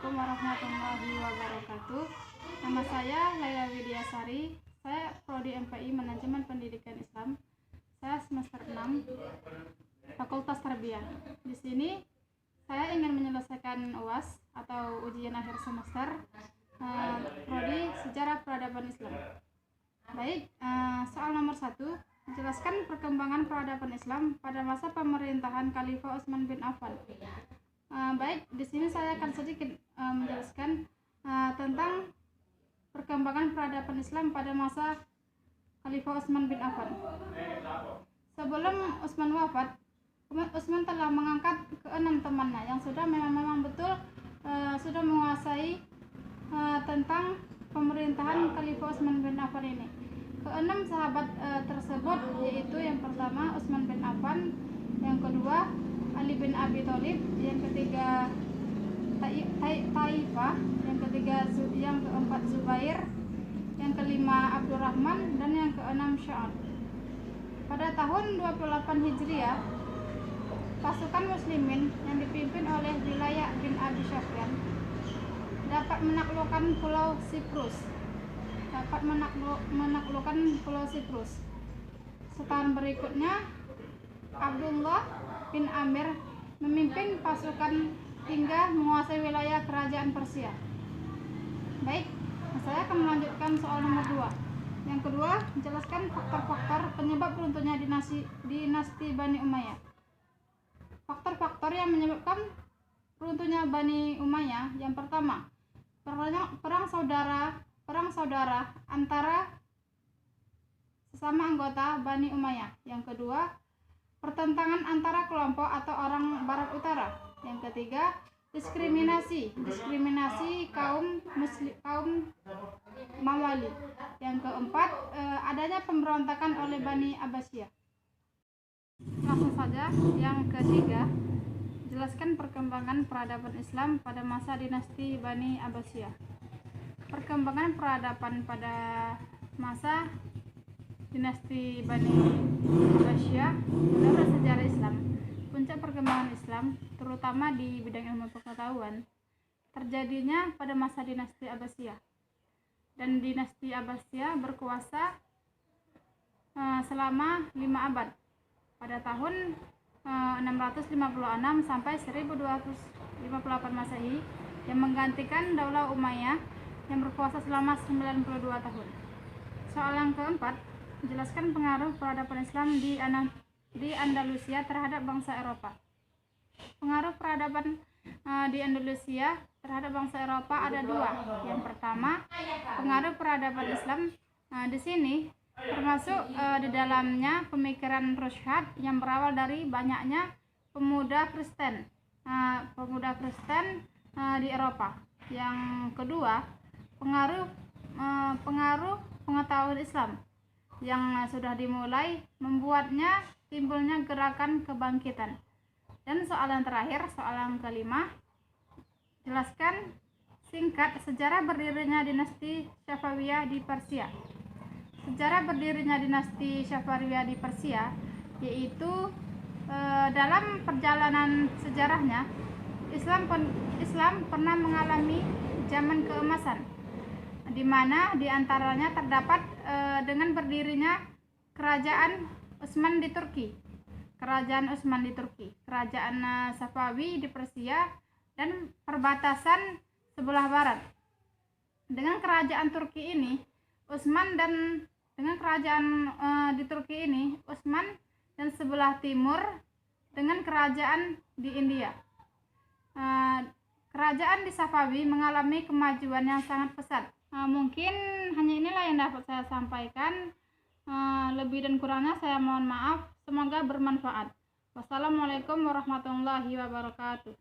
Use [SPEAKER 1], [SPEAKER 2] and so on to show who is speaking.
[SPEAKER 1] Assalamualaikum warahmatullahi wabarakatuh. Nama saya Laila Widiasari. Saya Prodi MPI Manajemen Pendidikan Islam. Saya semester 6 Fakultas Tarbiyah. Di sini saya ingin menyelesaikan UAS atau ujian akhir semester Prodi Sejarah Peradaban Islam. Baik, soal nomor 1, menjelaskan perkembangan peradaban Islam pada masa pemerintahan Khalifah Utsman bin Affan. Baik, di sini saya akan sedikit menjelaskan tentang perkembangan peradaban Islam pada masa Khalifah Utsman bin Affan. Sebelum Utsman wafat, Utsman telah mengangkat ke-6 temannya yang sudah memang betul sudah menguasai tentang pemerintahan Khalifah Utsman bin Affan ini. Ke-6 sahabat tersebut yaitu yang pertama Utsman bin Affan, yang kedua Ali bin Abi Thalib, yang ketiga Taifah, yang keempat Zubair, yang kelima Abdurrahman, dan yang keenam Sya'ad. Pada tahun 28 Hijriah, pasukan muslimin yang dipimpin oleh Wilayah bin Abi Sufyan dapat menaklukkan Pulau Siprus. Setahun berikutnya, Abdullah bin Amir memimpin pasukan hingga menguasai wilayah kerajaan Persia. Baik, saya akan melanjutkan soal nomor 2. Yang kedua, menjelaskan faktor-faktor penyebab runtuhnya dinasti Bani Umayyah. Faktor-faktor yang menyebabkan runtuhnya Bani Umayyah, yang pertama, perang saudara antara sesama anggota Bani Umayyah. Yang kedua, pertentangan antara kelompok atau orang barat utara. Yang ketiga, diskriminasi kaum Mawali. Yang keempat, adanya pemberontakan oleh Bani Abbasiyah. Langsung saja. Yang ketiga, jelaskan perkembangan peradaban Islam pada masa dinasti Bani Abbasiyah. Perkembangan peradaban pada masa dinasti Bani Abbasiyah menurut sejarah Islam, puncak perkembangan Islam terutama di bidang ilmu pengetahuan terjadinya pada masa dinasti Abbasiyah, dan dinasti Abbasiyah berkuasa selama 5 abad pada tahun 656 sampai 1258 Masehi, yang menggantikan Daulah Umayyah yang berkuasa selama 92 tahun. Soal yang keempat, menjelaskan pengaruh peradaban Islam di Andalusia terhadap bangsa Eropa. Pengaruh peradaban di Andalusia terhadap bangsa Eropa ada 2. Yang pertama, pengaruh peradaban Islam di sini termasuk di dalamnya pemikiran Rusyad yang berawal dari banyaknya pemuda Kristen di Eropa. Yang kedua, pengaruh pengetahuan Islam yang sudah dimulai membuatnya timbulnya gerakan kebangkitan. Dan soal yang terakhir, soal yang kelima, jelaskan singkat sejarah berdirinya dinasti Safawiyah di Persia. Sejarah berdirinya dinasti Safawiyah di Persia yaitu dalam perjalanan sejarahnya Islam pernah mengalami zaman keemasan, di mana diantaranya terdapat dengan berdirinya kerajaan Utsman di Turki, kerajaan Safawi di Persia, dan perbatasan sebelah barat. Dengan kerajaan Turki ini, Utsman dan sebelah timur dengan kerajaan di India. Kerajaan di Safawi mengalami kemajuan yang sangat pesat. Mungkin hanya inilah yang dapat saya sampaikan. Lebih dan kurangnya saya mohon maaf. Semoga bermanfaat. Wassalamualaikum warahmatullahi wabarakatuh.